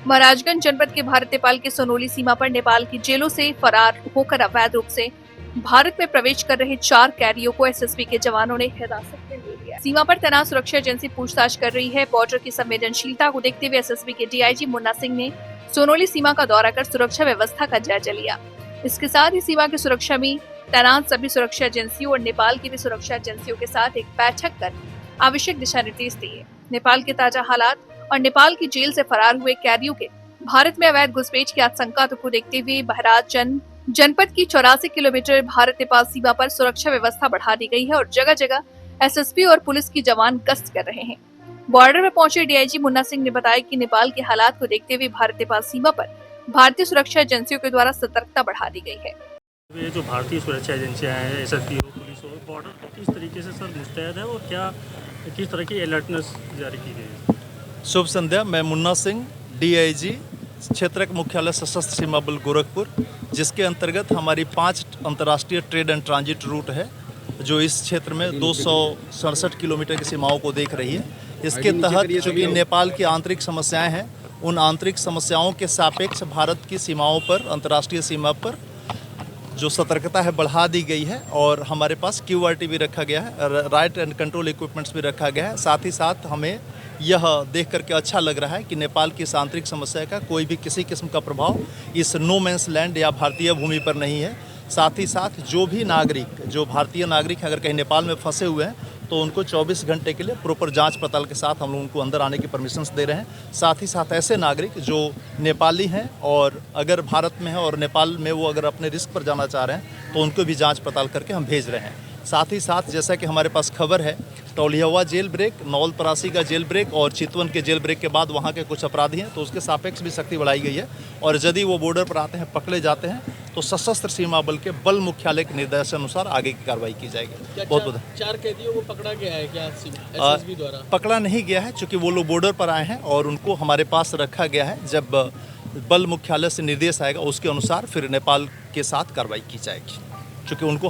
महाराजगंज जनपद के भारत नेपाल के सोनोली सीमा पर नेपाल की जेलों से फरार होकर अवैध रूप से भारत में प्रवेश कर रहे 4 कैदियों को एसएसबी के जवानों ने हिरासत में ले लिया। सीमा पर तैनात सुरक्षा एजेंसी पूछताछ कर रही है। बॉर्डर की संवेदनशीलता को देखते हुए एसएसबी के डीआईजी मुन्ना सिंह ने सोनोली सीमा का दौरा कर सुरक्षा व्यवस्था का जायजा लिया। इसके साथ ही सीमा की सुरक्षा में तैनात सभी सुरक्षा एजेंसियों और नेपाल की भी सुरक्षा एजेंसियों के साथ एक बैठक कर आवश्यक दिशा निर्देश दिए। नेपाल के ताजा हालात और नेपाल की जेल से फरार हुए कैदियों के भारत में अवैध घुसपैठ की आशंका को देखते हुए महाराजगंज जनपद की 84 किलोमीटर भारत नेपाल सीमा पर सुरक्षा व्यवस्था बढ़ा दी गई है और जगह जगह एसएसपी और पुलिस की जवान गश्त कर रहे हैं। बॉर्डर पर पहुंचे डीआईजी मुन्ना सिंह ने बताया कि नेपाल के हालात को देखते हुए भारत नेपाल सीमा पर भारतीय सुरक्षा एजेंसियों के द्वारा सतर्कता बढ़ा दी गई है। ये जो भारतीय सुरक्षा एजेंसियां हैं, एसएसबी हो, पुलिस हो, बॉर्डर पर किस तरीके से सर मुस्तैद है और क्या किस तरह की अलर्टनेस जारी की गई है? शुभ संध्या। मैं मुन्ना सिंह, डीआईजी क्षेत्रक मुख्यालय सशस्त्र सीमा बल गोरखपुर, जिसके अंतर्गत हमारी 5 अंतर्राष्ट्रीय ट्रेड एंड ट्रांजिट रूट है जो इस क्षेत्र में 267 किलोमीटर की सीमाओं को देख रही है। इसके तहत चूँकि नेपाल की आंतरिक समस्याएं हैं, उन आंतरिक समस्याओं के सापेक्ष भारत की सीमाओं पर, अंतर्राष्ट्रीय सीमा पर जो सतर्कता है बढ़ा दी गई है और हमारे पास क्यूआरटी भी रखा गया है, राइट एंड कंट्रोल इक्विपमेंट्स भी रखा गया है। साथ ही साथ हमें यह देख करके अच्छा लग रहा है कि नेपाल की इस आंतरिक समस्या का कोई भी किसी किस्म का प्रभाव इस नो मैंस लैंड या भारतीय भूमि पर नहीं है। साथ ही साथ जो भी नागरिक, जो भारतीय नागरिक अगर कहीं नेपाल में फंसे हुए हैं तो उनको 24 घंटे के लिए प्रॉपर जांच पड़ताल के साथ हम लोग उनको अंदर आने की परमिशंस दे रहे हैं। साथ ही साथ ऐसे नागरिक जो नेपाली हैं और अगर भारत में हैं और नेपाल में वो अगर अपने रिस्क पर जाना चाह रहे हैं तो उनको भी जांच पड़ताल करके हम भेज रहे हैं। साथ ही साथ जैसा कि हमारे पास खबर है, टोलियावा जेल ब्रेक, नौलपरासी का जेल ब्रेक और चितवन के जेल ब्रेक के बाद वहाँ के कुछ अपराधी हैं तो उसके सापेक्ष भी सख्ती बढ़ाई गई है और यदि वो बॉर्डर पर आते हैं, पकड़े जाते हैं तो सशस्त्र सीमा बल के बल मुख्यालय के निर्देशानुसार आगे की कार्रवाई की जाएगी। बहुत बहुत 4 कैदियों को पकड़ा गया है क्या एसएसबी द्वारा? पकड़ा नहीं गया है, चूँकि वो लोग बॉर्डर पर आए हैं और उनको हमारे पास रखा गया है। जब बल मुख्यालय से निर्देश आएगा उसके अनुसार फिर नेपाल के साथ कार्रवाई की जाएगी, चूँकि उनको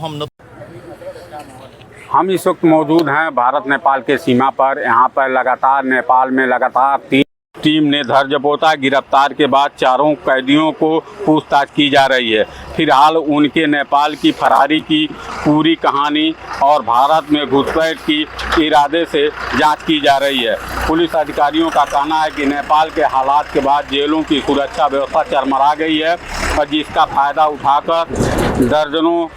हम इस वक्त मौजूद हैं भारत नेपाल के सीमा पर। यहाँ पर लगातार नेपाल में लगातार 3 टीम ने धर जपोता। गिरफ्तार के बाद 4 कैदियों को पूछताछ की जा रही है। फिलहाल उनके नेपाल की फरारी की पूरी कहानी और भारत में घुसपैठ की इरादे से जांच की जा रही है। पुलिस अधिकारियों का कहना है कि नेपाल के हालात के बाद जेलों की सुरक्षा व्यवस्था चरमरा गई है और जिसका फायदा उठाकर दर्जनों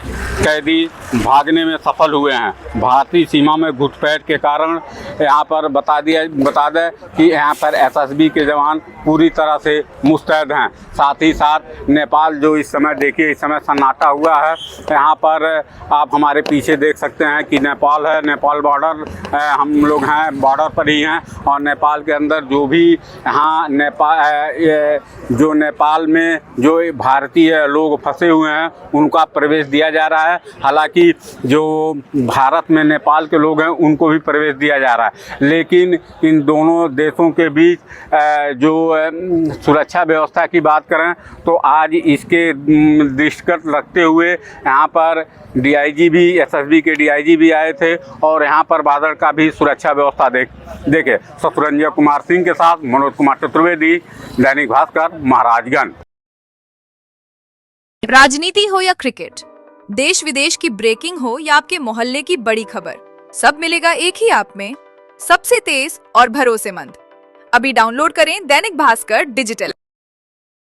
कैदी भागने में सफल हुए हैं। भारतीय सीमा में घुसपैठ के कारण यहाँ पर बता दें कि यहाँ पर एसएसबी के जवान पूरी तरह से मुस्तैद हैं। साथ ही साथ नेपाल जो इस समय देखिए, इस समय सन्नाटा हुआ है। यहाँ पर आप हमारे पीछे देख सकते हैं कि नेपाल है, नेपाल बॉर्डर, हम लोग हैं बॉर्डर पर ही हैं और नेपाल के अंदर जो भी यहाँ जो नेपाल में जो भारतीय लोग फंसे हुए हैं उनका प्रवेश दिया जा रहा है। हालांकि जो भारत में नेपाल के लोग हैं उनको भी प्रवेश दिया जा रहा है, लेकिन इन दोनों देशों के बीच जो सुरक्षा व्यवस्था की बात करें तो आज इसके दृष्टिगत रखते हुए यहाँ पर डीआईजी भी, एसएसबी के डीआईजी भी आए थे और यहाँ पर बादल का भी सुरक्षा व्यवस्था देखे। शत्रुंजय कुमार सिंह के साथ मनोज कुमार चतुर्वेदी, दैनिक भास्कर, महाराजगंज। राजनीति हो या क्रिकेट, देश विदेश की ब्रेकिंग हो या आपके मोहल्ले की बड़ी खबर, सब मिलेगा एक ही ऐप में, सबसे तेज और भरोसेमंद। अभी डाउनलोड करें दैनिक भास्कर डिजिटल।